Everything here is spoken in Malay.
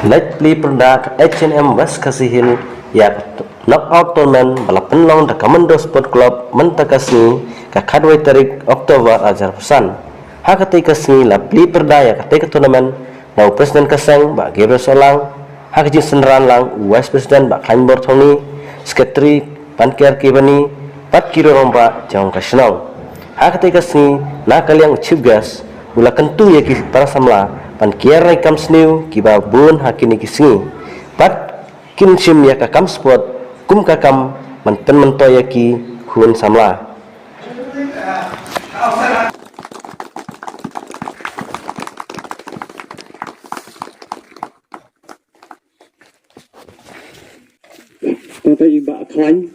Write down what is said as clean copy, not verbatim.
Likely product H&M West Kasihil yak knockout tournament balapan long the Commando Sport Club mentakasni ka kadway tarik Oktober ajar pesan. Hakatay kasni la pli perda yak katay ka tournament na presiden kaseng ba Gabriel Solang hakajin senderan lang vice president ba Khainbor Thoni secretary Pankiar Kibani pat kiro romba jang kasnong. Hakatay kasni na kaliang chief guest ula kentu yaki para samla pan kiarai kam sniu kiba bun hakini kisngi pat kinsim ya kam sport kum kakam manten mento yaki hun samla Tata iba klaim